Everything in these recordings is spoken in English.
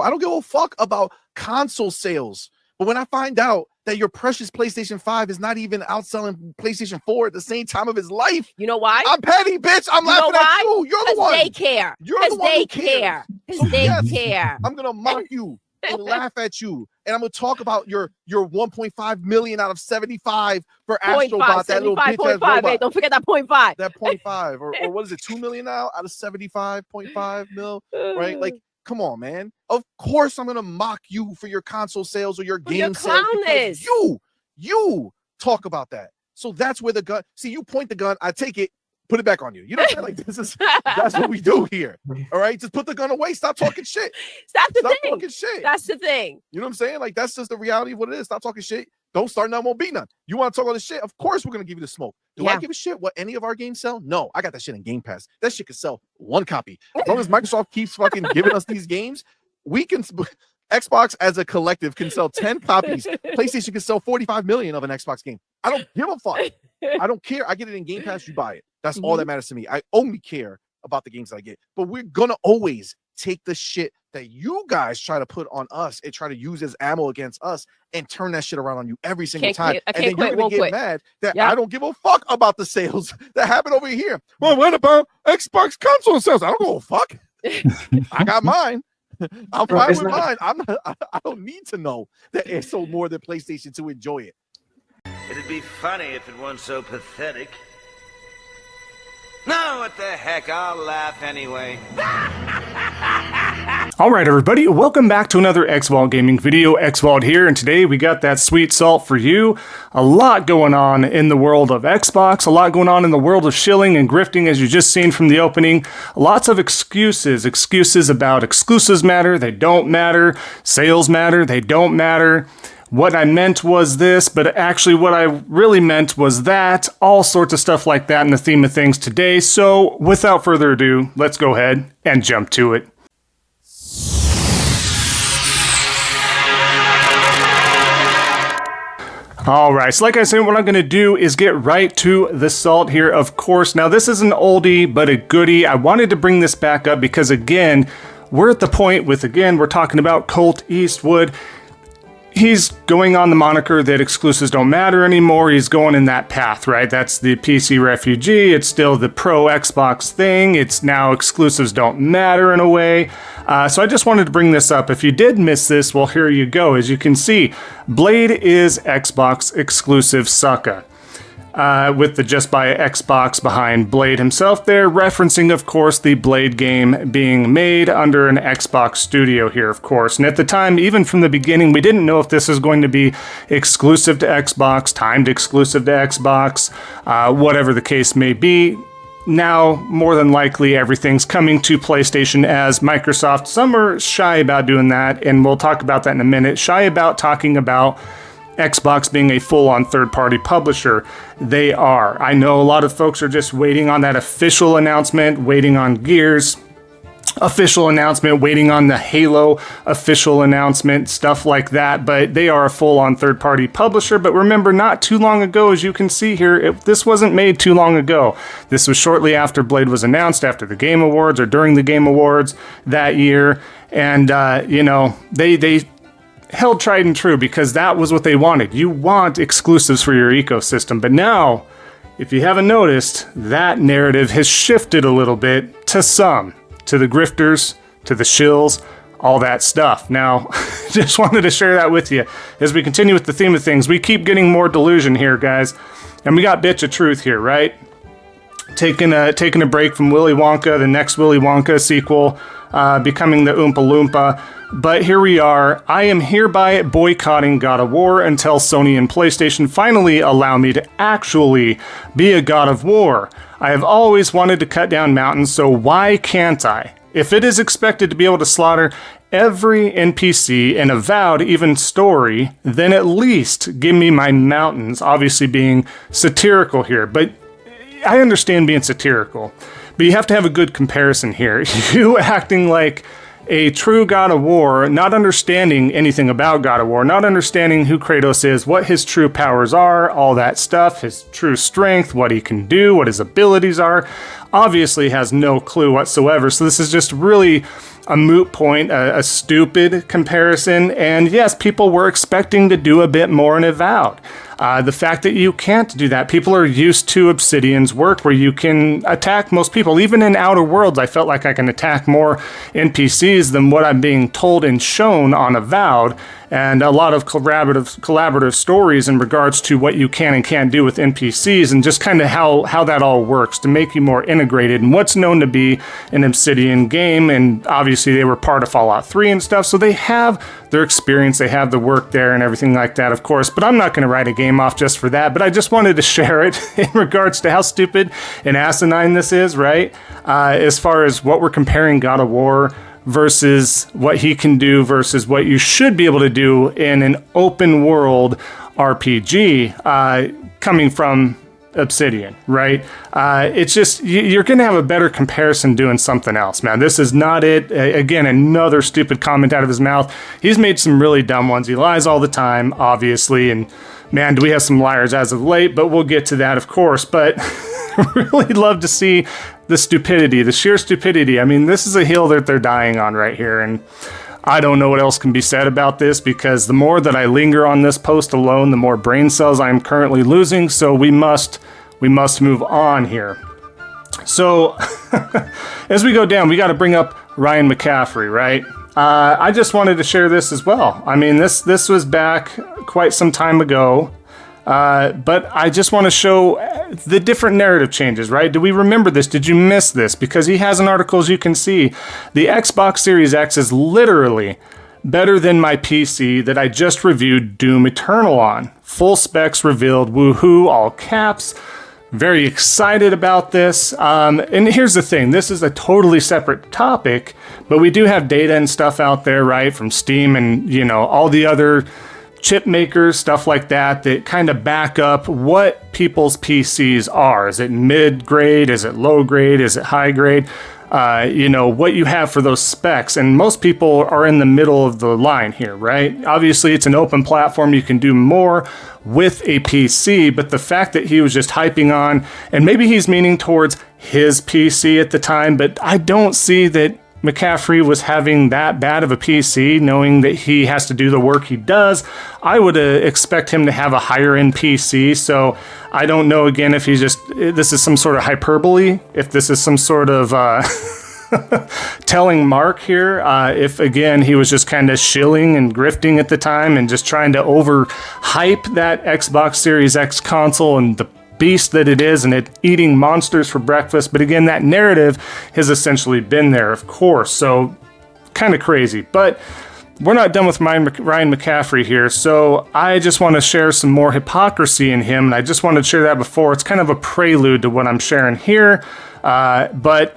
I don't give a fuck about console sales. But when I find out that your precious PlayStation 5 is not even outselling PlayStation 4 at the same time of his life, you know why? I'm petty, bitch. I'm laughing at you. You're the one. They care. You're the one who cares. Because they care. I'm gonna mock you and laugh at you, and I'm gonna talk about your 1.5 million out of 75 for Astrobot, that little bitch ass robot. Hey, don't forget that 0.5. That 0.5, or what is it? 2 million now out of 75.5 mil, right? Like, come on, man. Of course, I'm gonna mock you for your console sales or your game sales. You talk about that. So that's where the gun. See, you point the gun, I take it, put it back on you. You know what I'm saying? Like, that's what we do here. All right, just put the gun away. Stop talking shit. Stop talking shit. That's the thing. You know what I'm saying? Like, that's just the reality of what it is. Stop talking shit. Don't start none, won't be none. You want to talk all this shit? Of course, we're gonna give you the smoke. Do I give a shit what any of our games sell? No, I got that shit in Game Pass. That shit could sell one copy. As long as Microsoft keeps fucking giving us these games, we can. Xbox as a collective can sell 10 copies. PlayStation can sell 45 million of an Xbox game. I don't give a fuck. I don't care. I get it in Game Pass, you buy it. That's all that matters to me. I only care about the games that I get. But we're gonna always take the shit that you guys try to put on us and try to use as ammo against us and turn that shit around on you every single time. And then you're gonna get mad that I don't give a fuck about the sales that happen over here. Well, what about Xbox console sales? I don't give a fuck. I got mine. I'm fine with mine. I don't need to know that it sold more than PlayStation to enjoy it. It'd be funny if it weren't so pathetic. No, what the heck? I'll laugh anyway. Alright everybody, welcome back to another Xvault gaming video. Xvault here, and today we got that sweet salt for you. A lot going on in the world of Xbox, a lot going on in the world of shilling and grifting, as you just seen from the opening. Lots of excuses about exclusives matter, they don't matter, sales matter, they don't matter. What I meant was this, but actually what I really meant was that. All sorts of stuff like that in the theme of things today. So without further ado, let's go ahead and jump to it. Alright, so like I said, what I'm going to do is get right to the salt here, of course. Now this is an oldie, but a goodie. I wanted to bring this back up because, again, we're at the point with, we're talking about Colt Eastwood. He's going on the moniker that exclusives don't matter anymore. He's going in that path, right? That's the PC refugee. It's still the pro Xbox thing. It's now exclusives don't matter in a way. So I just wanted to bring this up. If you did miss this, well, here you go. As you can see, Blade is Xbox exclusive sucka. With the Just Buy Xbox behind Blade himself there, referencing, of course, the Blade game being made under an Xbox studio here, of course. And at the time, even from the beginning, we didn't know if this was going to be exclusive to Xbox, timed exclusive to Xbox, whatever the case may be. Now, more than likely, everything's coming to PlayStation as Microsoft. Some are shy about doing that, and we'll talk about that in a minute. Shy about talking about Xbox being a full-on third-party publisher. They are. I know a lot of folks are just waiting on that official announcement, waiting on Gears official announcement, waiting on the Halo official announcement, stuff like that, but they are a full-on third-party publisher. But remember, not too long ago, as you can see here, this wasn't made too long ago. This was shortly after Blade was announced, after the Game Awards, or during the Game Awards that year, and, they held tried and true because that was what they wanted. You want exclusives for your ecosystem. But now, if you haven't noticed, that narrative has shifted a little bit to some, to the grifters, to the shills, all that stuff. Now, just wanted to share that with you as we continue with the theme of things. We keep getting more delusion here, guys, and we got Bitch of Truth here, right? Taking a break from Willy Wonka, the next Willy Wonka sequel, becoming the Oompa Loompa. But here we are. I am hereby boycotting God of War until Sony and PlayStation finally allow me to actually be a God of War. I have always wanted to cut down mountains, so why can't I? If it is expected to be able to slaughter every NPC in Avowed, even story, then at least give me my mountains, obviously being satirical here. But I understand being satirical, but you have to have a good comparison here. You acting like a true God of War, not understanding anything about God of War, not understanding who Kratos is, what his true powers are, all that stuff, his true strength, what he can do, what his abilities are, obviously has no clue whatsoever. So this is just really a moot point, a stupid comparison. And yes, people were expecting to do a bit more in Avowed. The fact that you can't do that, people are used to Obsidian's work where you can attack most people. Even in Outer Worlds, I felt like I can attack more NPCs than what I'm being told and shown on Avowed. And a lot of collaborative stories in regards to what you can and can't do with NPCs and just kind of how that all works to make you more integrated in what's known to be an Obsidian game. And obviously they were part of Fallout 3 and stuff, so they have their experience, they have the work there and everything like that, of course. But I'm not going to write a game off just for that, but I just wanted to share it in regards to how stupid and asinine this is, right? As far as what we're comparing God of War versus what he can do versus what you should be able to do in an open world RPG coming from Obsidian, right? It's just, you're going to have a better comparison doing something else, man. This is not it. Again, another stupid comment out of his mouth. He's made some really dumb ones. He lies all the time, obviously, and man, do we have some liars as of late, but we'll get to that, of course. But really love to see the stupidity, the sheer stupidity. I mean, this is a hill that they're dying on right here, and I don't know what else can be said about this, because the more that I linger on this post alone, the more brain cells I'm currently losing, so we must move on here. So, as we go down, we got to bring up Ryan McCaffrey, right? I just wanted to share this as well. I mean, this was back quite some time ago, but I just want to show the different narrative changes, right? Do we remember this? Did you miss this? Because he has an article, as you can see. The Xbox Series X is literally better than my PC that I just reviewed Doom Eternal on. Full specs revealed, woohoo, all caps. Very excited about this. And here's the thing, this is a totally separate topic, but we do have data and stuff out there, right, from Steam and, you know, all the other chip makers, stuff like that kind of back up what people's PCs are. Is it mid-grade? Is it low-grade? Is it high-grade? You know, what you have for those specs. And most people are in the middle of the line here, right? Obviously, it's an open platform. You can do more with a PC, but the fact that he was just hyping on, and maybe he's meaning towards his PC at the time, but I don't see that McCaffrey was having that bad of a PC, knowing that he has to do the work he does. I would expect him to have a higher end PC, so I don't know, again, if he's just, this is some sort of hyperbole, if this is some sort of telling mark here, if, again, he was just kind of shilling and grifting at the time and just trying to overhype that Xbox Series X console and the beast that it is, and it eating monsters for breakfast. But again, that narrative has essentially been there, of course, so kind of crazy. But we're not done with Ryan McCaffrey here, so I just want to share some more hypocrisy in him, and I just wanted to share that before. It's kind of a prelude to what I'm sharing here, but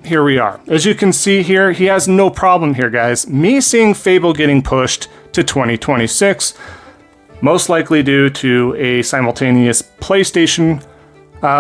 here we are. As you can see here, he has no problem here, guys. Me seeing Fable getting pushed to 2026, most likely due to a simultaneous PlayStation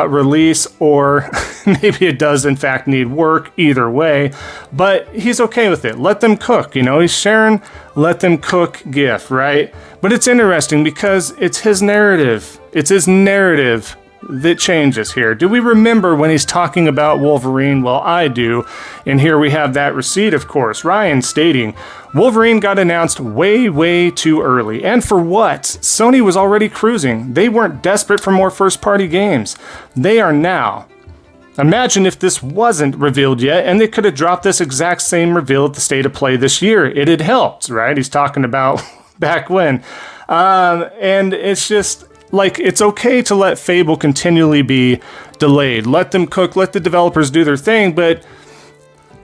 release, or maybe it does in fact need work, either way, but he's okay with it. Let them cook, you know, he's sharing let them cook gif, right? But it's interesting because it's his narrative. It's his narrative that changes here. Do we remember when he's talking about Wolverine? Well, I do. And here we have that receipt, of course. Ryan stating, Wolverine got announced way, way too early. And for what? Sony was already cruising. They weren't desperate for more first-party games. They are now. Imagine if this wasn't revealed yet, and they could have dropped this exact same reveal at the State of Play this year. It had helped, right? He's talking about back when. And it's just, like, it's okay to let Fable continually be delayed. Let them cook, let the developers do their thing, but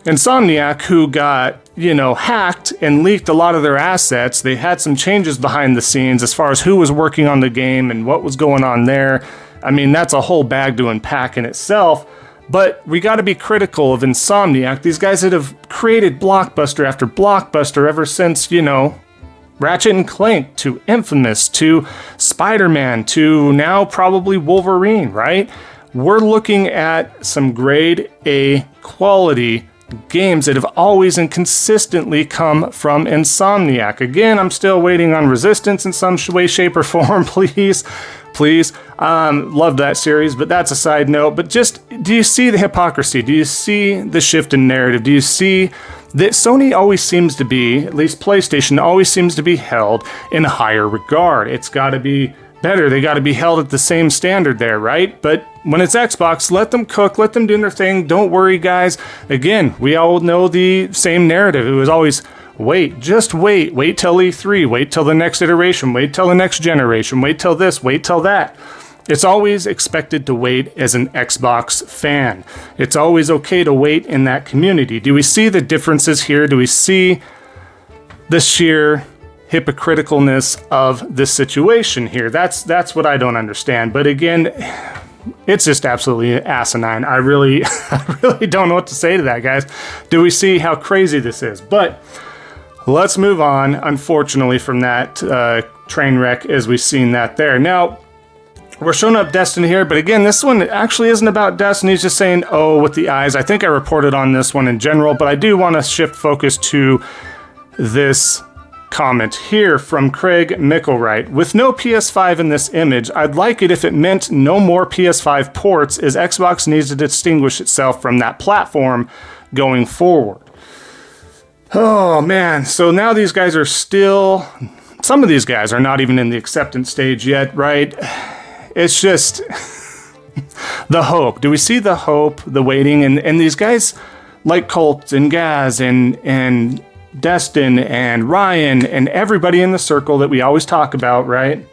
Insomniac, who got, you know, hacked and leaked a lot of their assets, they had some changes behind the scenes as far as who was working on the game and what was going on there. I mean, that's a whole bag to unpack in itself, but we got to be critical of Insomniac. These guys that have created blockbuster after blockbuster ever since, you know, Ratchet and Clank, to Infamous, to Spider-Man, to now probably Wolverine, right? We're looking at some grade A quality games that have always and consistently come from Insomniac. Again, I'm still waiting on Resistance in some way, shape, or form, please. Please. Love that series, but that's a side note. But just, do you see the hypocrisy? Do you see the shift in narrative? Do you see that Sony always seems to be, at least PlayStation, always seems to be held in a higher regard. It's got to be better. They got to be held at the same standard there, right? But when it's Xbox, let them cook, let them do their thing. Don't worry, guys. Again, we all know the same narrative. It was always, wait, just wait. Wait till E3. Wait till the next iteration. Wait till the next generation. Wait till this. Wait till that. It's always expected to wait as an Xbox fan. It's always okay to wait in that community. Do we see the differences here? Do we see the sheer hypocriticalness of this situation here? That's what I don't understand. But again, it's just absolutely asinine. I really don't know what to say to that, guys. Do we see how crazy this is? But let's move on, unfortunately, from that train wreck as we've seen that there. Now, we're showing up Destiny here, but again, this one actually isn't about Destiny. It's just saying, oh, with the eyes. I think I reported on this one in general, but I do want to shift focus to this comment here from Craig Mickelwright. With no PS5 in this image, I'd like it if it meant no more PS5 ports, as Xbox needs to distinguish itself from that platform going forward. Oh, man. So now these guys are still... Some of these guys are not even in the acceptance stage yet, right? It's just the hope. Do we see the hope, the waiting? And these guys like Colt and Gaz and Destin and Ryan and everybody in the circle that we always talk about, right?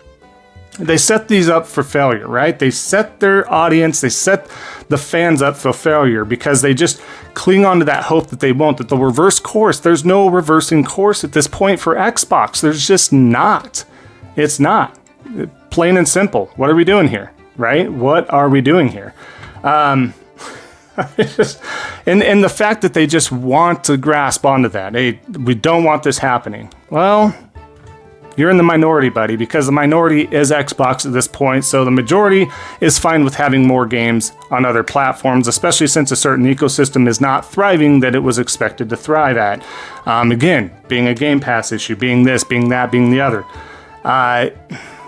They set these up for failure, right? They set their audience, they set the fans up for failure because they just cling on to that hope that they won't, that they'll reverse course. There's no reversing course at this point for Xbox. There's just not. It's not. Plain and simple. What are we doing here, right? What are we doing here? And the fact that they just want to grasp onto that. Hey, we don't want this happening. Well, you're in the minority, buddy, because the minority is Xbox at this point, so the majority is fine with having more games on other platforms, especially since a certain ecosystem is not thriving that it was expected to thrive at. Again, being a Game Pass issue, being this, being that, being the other.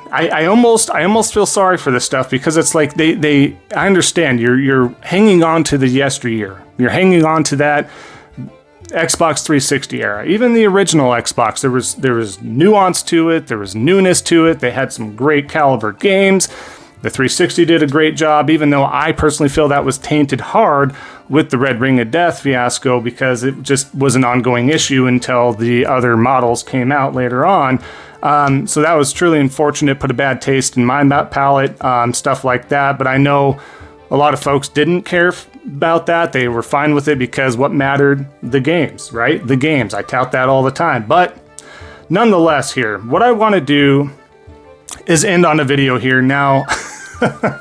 I almost feel sorry for this stuff because it's like I understand you're hanging on to the yesteryear. You're hanging on to that Xbox 360 era. Even the original Xbox, there was nuance to it, there was newness to it. They had some great caliber games. The 360 did a great job, even though I personally feel that was tainted hard with the Red Ring of Death fiasco because it just was an ongoing issue until the other models came out later on. So that was truly unfortunate, put a bad taste in my palate, stuff like that. But I know a lot of folks didn't care about that. They were fine with it because what mattered, the games, right? The games. I tout that all the time. But nonetheless here, what I want to do is end on a video here. Now, I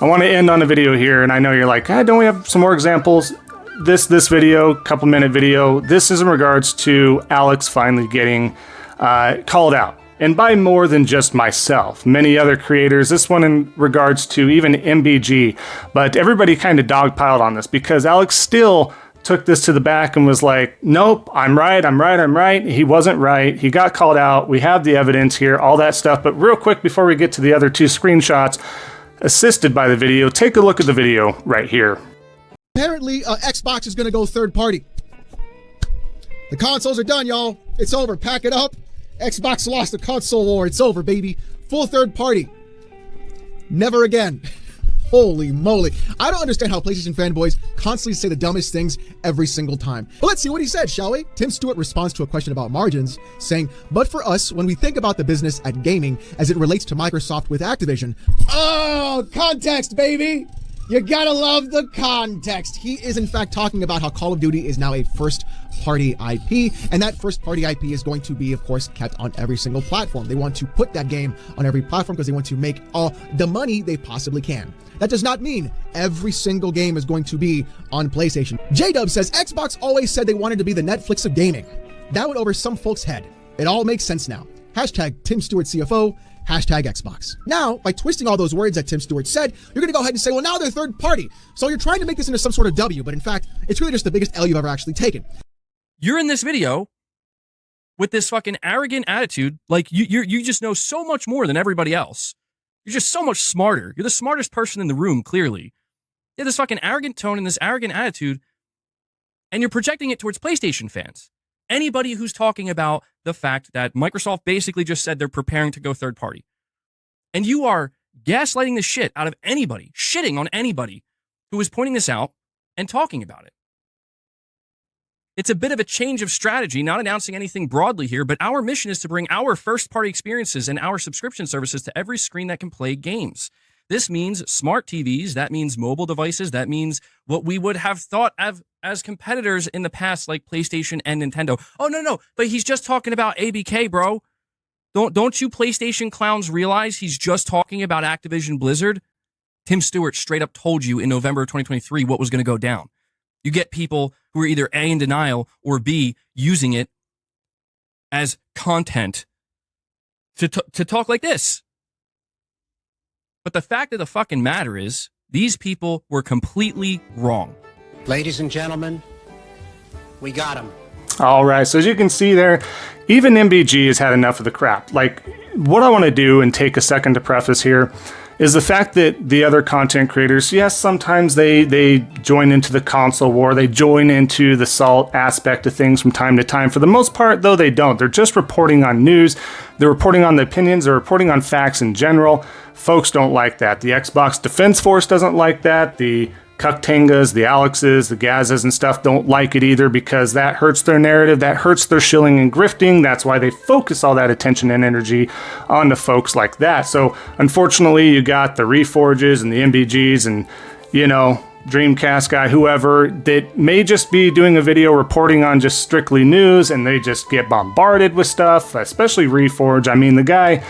want to end on a video here, and I know you're like, don't we have some more examples? This video, couple minute video, this is in regards to Alex finally getting called out. And by more than just myself, many other creators, this one in regards to even MBG, but everybody kind of dogpiled on this because Alex still took this to the back and was like, nope, I'm right. He wasn't right. He got called out. We have the evidence here, all that stuff. But real quick, before we get to the other two screenshots assisted by the video, take a look at the video right here. Apparently, Xbox is going to go third party. The consoles are done, y'all. It's over. Pack it up. Xbox lost the console war. It's over, baby. Full third party. Never again. Holy moly. I don't understand how PlayStation fanboys constantly say the dumbest things every single time. But let's see what he said, shall we? Tim Stewart responds to a question about margins, saying, but for us, when we think about the business at gaming as it relates to Microsoft with Activision, oh, context, baby. You gotta love the context. He is in fact talking about how Call of Duty is now a first-party IP, and that first-party IP is going to be, of course, kept on every single platform. They want to put that game on every platform because they want to make all the money they possibly can. That does not mean every single game is going to be on PlayStation. J-Dub says, Xbox always said they wanted to be the Netflix of gaming. That went over some folks' head. It all makes sense now. Hashtag Tim Stewart CFO. Hashtag Xbox. Now, by twisting all those words that Tim Stewart said, you're going to go ahead and say, well, now they're third party. So you're trying to make this into some sort of W, but in fact, it's really just the biggest L you've ever actually taken. You're in this video with this fucking arrogant attitude. Like you just know so much more than everybody else. You're just so much smarter. You're the smartest person in the room, clearly. You have this fucking arrogant tone and this arrogant attitude. And you're projecting it towards PlayStation fans. Anybody who's talking about the fact that Microsoft basically just said they're preparing to go third party. And you are gaslighting the shit out of anybody, shitting on anybody who is pointing this out and talking about it. It's a bit of a change of strategy, not announcing anything broadly here, but our mission is to bring our first-party experiences and our subscription services to every screen that can play games. This means smart TVs, that means mobile devices, that means what we would have thought of as competitors in the past, like PlayStation and Nintendo. Oh, no, but he's just talking about ABK, bro. Don't you PlayStation clowns realize he's just talking about Activision Blizzard? Tim Stewart straight up told you in November of 2023 what was going to go down. You get people who are either A, in denial, or B, using it as content to talk like this. But the fact of the fucking matter is, these people were completely wrong. Ladies and gentlemen, we got him. All right, so as you can see there, even MBG has had enough of the crap. Like, what I want to do and take a second to preface here is the fact that the other content creators, yes, sometimes they join into the console war, they join into the salt aspect of things from time to time. For the most part, though, they don't. They're just reporting on news, they're reporting on the opinions, they're reporting on facts in general. Folks don't like that. The Xbox Defense Force doesn't like that. The Cucktangas, the Alexes, the Gazas and stuff don't like it either because that hurts their narrative, that hurts their shilling and grifting. That's why they focus all that attention and energy onto folks like that. So unfortunately, you got the Reforges and the MBGs and, you know, Dreamcast guy, whoever, that may just be doing a video reporting on just strictly news and they just get bombarded with stuff, especially Reforge. I mean, the guy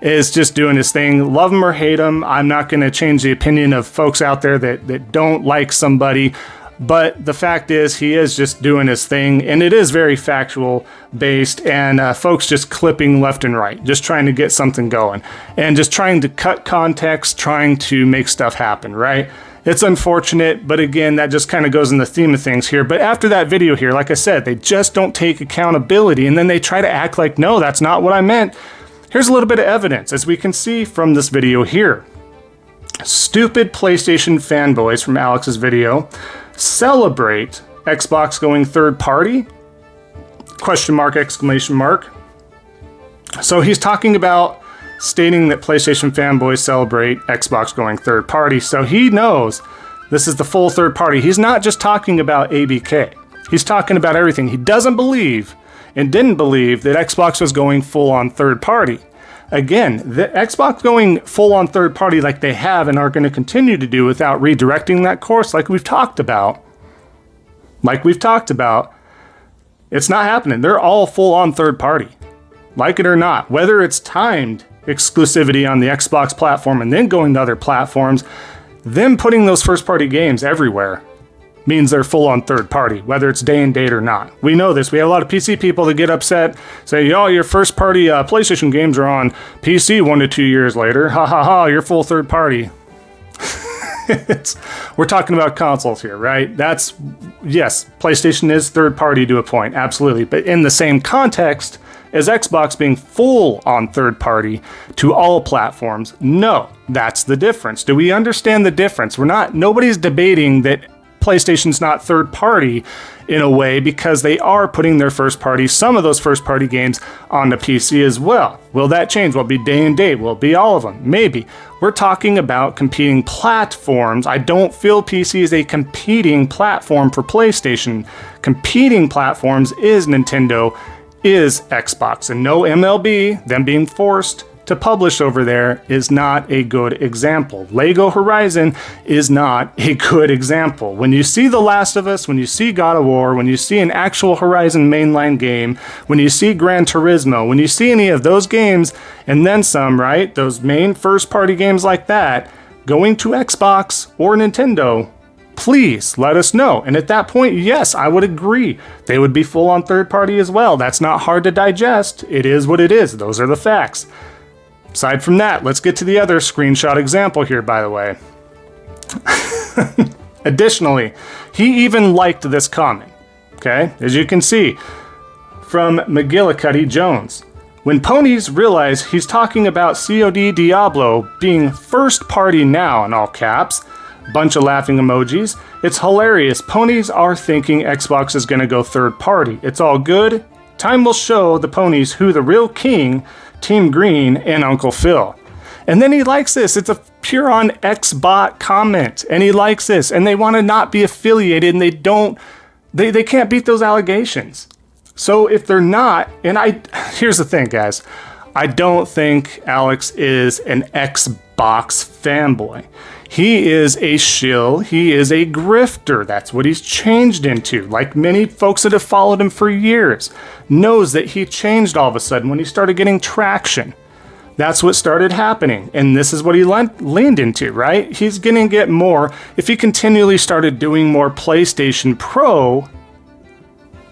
is just doing his thing. Love him or hate him. I'm not going to change the opinion of folks out there that don't like somebody. But the fact is, he is just doing his thing. And it is very factual based. And folks just clipping left and right. Just trying to get something going. And just trying to cut context. Trying to make stuff happen, right? It's unfortunate. But again, that just kind of goes in the theme of things here. But after that video here, like I said, they just don't take accountability. And then they try to act like, no, that's not what I meant. Here's a little bit of evidence, as we can see from this video here. Stupid PlayStation fanboys from Alex's video celebrate Xbox going third party? Question mark, exclamation mark. So he's talking about stating that PlayStation fanboys celebrate Xbox going third party. So he knows this is the full third party. He's not just talking about ABK. He's talking about everything. He doesn't believe and didn't believe that Xbox was going full on third party. Again, the Xbox going full on third party like they have and are going to continue to do without redirecting that course like we've talked about. It's not happening. They're all full on third party. Like it or not, whether it's timed exclusivity on the Xbox platform and then going to other platforms, them putting those first party games everywhere means they're full on third party, whether it's day and date or not. We know this. We have a lot of PC people that get upset, say, yo, your first party PlayStation games are on PC 1 to 2 years later. Ha ha ha, you're full third party. We're talking about consoles here, right? Yes, PlayStation is third party to a point, absolutely. But in the same context as Xbox being full on third party to all platforms, no, that's the difference. Do we understand the difference? Nobody's debating that PlayStation's not third party in a way because they are putting their first party, some of those first party games on the PC as well. Will that change? Will it be day and date? Will it be all of them? Maybe. We're talking about competing platforms. I don't feel PC is a competing platform for PlayStation. Competing platforms is Nintendo, is Xbox, and no MLB, them being forced to publish over there, is not a good example. Lego Horizon is not a good example. When you see The Last of Us, when you see God of War, when you see an actual Horizon mainline game, when you see Gran Turismo, when you see any of those games, and then some, right? Those main first-party games like that, going to Xbox or Nintendo, please let us know. And at that point, yes, I would agree. They would be full on third-party as well. That's not hard to digest. It is what it is. Those are the facts. Aside from that, let's get to the other screenshot example here, by the way. Additionally, he even liked this comment, okay? As you can see, from McGillicuddy Jones. When ponies realize he's talking about COD Diablo being first party now, in all caps, Bunch of laughing emojis. It's hilarious. Ponies are thinking Xbox is going to go third party. It's all good. Time will show the ponies who the real king, Team Green and Uncle Phil. And then he likes this. It's a pure on Xbot comment. And he likes this. And they want to not be affiliated, and they can't beat those allegations. So if they're not, here's the thing, guys. I don't think Alex is an Xbox fanboy. He is a shill. He is a grifter. That's what he's changed into. Like many folks that have followed him for years, knows that he changed all of a sudden when he started getting traction. That's what started happening. And this is what he leaned into, right? He's going to get more. If he continually started doing more PlayStation Pro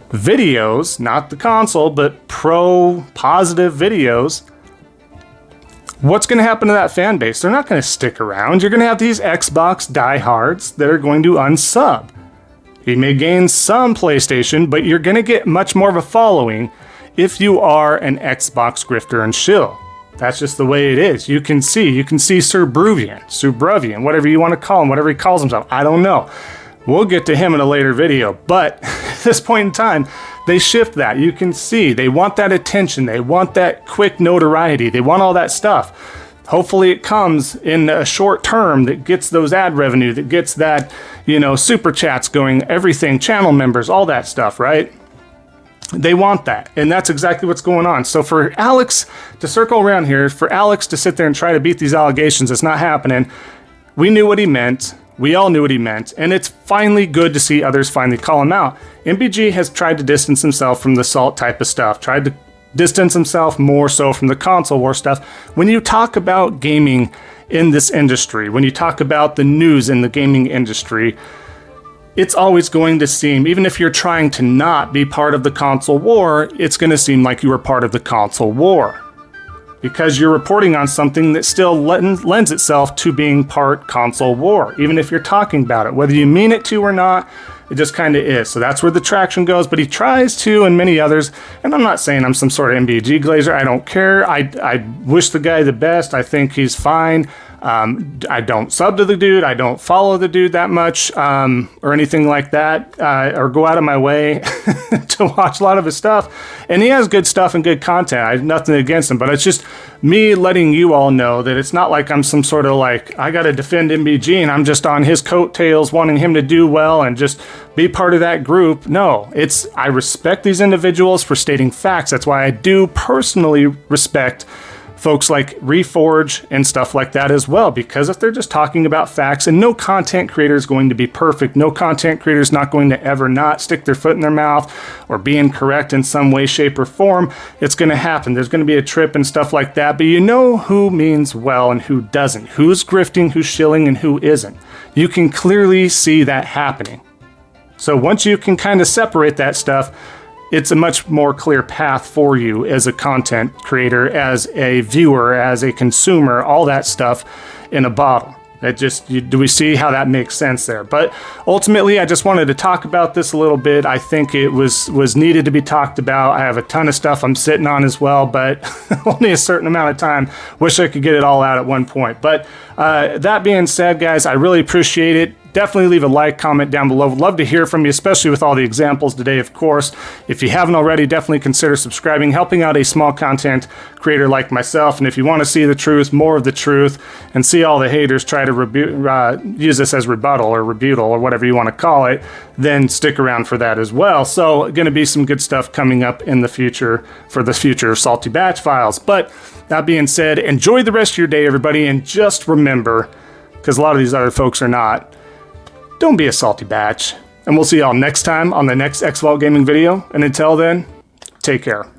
videos, not the console, but pro positive videos, what's going to happen to that fan base? They're not going to stick around. You're going to have these Xbox diehards that are going to unsub. He may gain some PlayStation, but you're going to get much more of a following if you are an Xbox grifter and shill. That's just the way it is. You can see Sir Bruvian, whatever you want to call him, whatever he calls himself. I don't know. We'll get to him in a later video, but at this point in time, they shift that. You can see they want that attention. They want that quick notoriety. They want all that stuff. Hopefully it comes in a short term that gets those ad revenue, that gets that, super chats going, everything, channel members, all that stuff, right? They want that. And that's exactly what's going on. So for Alex to circle around here, for Alex to sit there and try to beat these allegations, it's not happening. We knew what he meant. We all knew what he meant, and it's finally good to see others finally call him out. MBG has tried to distance himself from the Salt type of stuff, tried to distance himself more so from the console war stuff. When you talk about gaming in this industry, when you talk about the news in the gaming industry, it's always going to seem, even if you're trying to not be part of the console war, it's going to seem like you were part of the console war. Because you're reporting on something that still lends itself to being part console war, even if you're talking about it. Whether you mean it to or not, it just kind of is. So that's where the traction goes, but he tries to, and many others, and I'm not saying I'm some sort of MBG glazer, I don't care. I wish the guy the best. I think he's fine. I don't sub to the dude. I don't follow the dude that much, or anything like that, or go out of my way to watch a lot of his stuff. And he has good stuff and good content. I have nothing against him, but it's just me letting you all know that it's not like I'm some sort of I got to defend MBG and I'm just on his coattails wanting him to do well and just be part of that group. No, I respect these individuals for stating facts. That's why I do personally respect folks like Reforge and stuff like that as well, because if they're just talking about facts, and no content creator is going to be perfect, no content creator is not going to ever not stick their foot in their mouth or be incorrect in some way, shape, or form. It's going to happen. There's going to be a trip and stuff like that, but you know who means well and who doesn't, who's grifting, who's shilling, and who isn't. You can clearly see that happening. So once you can kind of separate that stuff, it's a much more clear path for you as a content creator, as a viewer, as a consumer, all that stuff in a bottle. Do we see how that makes sense there? But ultimately, I just wanted to talk about this a little bit. I think it was needed to be talked about. I have a ton of stuff I'm sitting on as well, but only a certain amount of time. Wish I could get it all out at one point. But that being said, guys, I really appreciate it. Definitely leave a like, comment down below. Would love to hear from you, especially with all the examples today, of course. If you haven't already, definitely consider subscribing, helping out a small content creator like myself. And if you want to see the truth, more of the truth, and see all the haters try to use this as rebuttal or whatever you want to call it, then stick around for that as well. So going to be some good stuff coming up in the future for the future of Salty Batch Files. But that being said, enjoy the rest of your day, everybody. And just remember, because a lot of these other folks are not, don't be a salty batch. And we'll see y'all next time on the next Xvault gaming video. And until then, take care.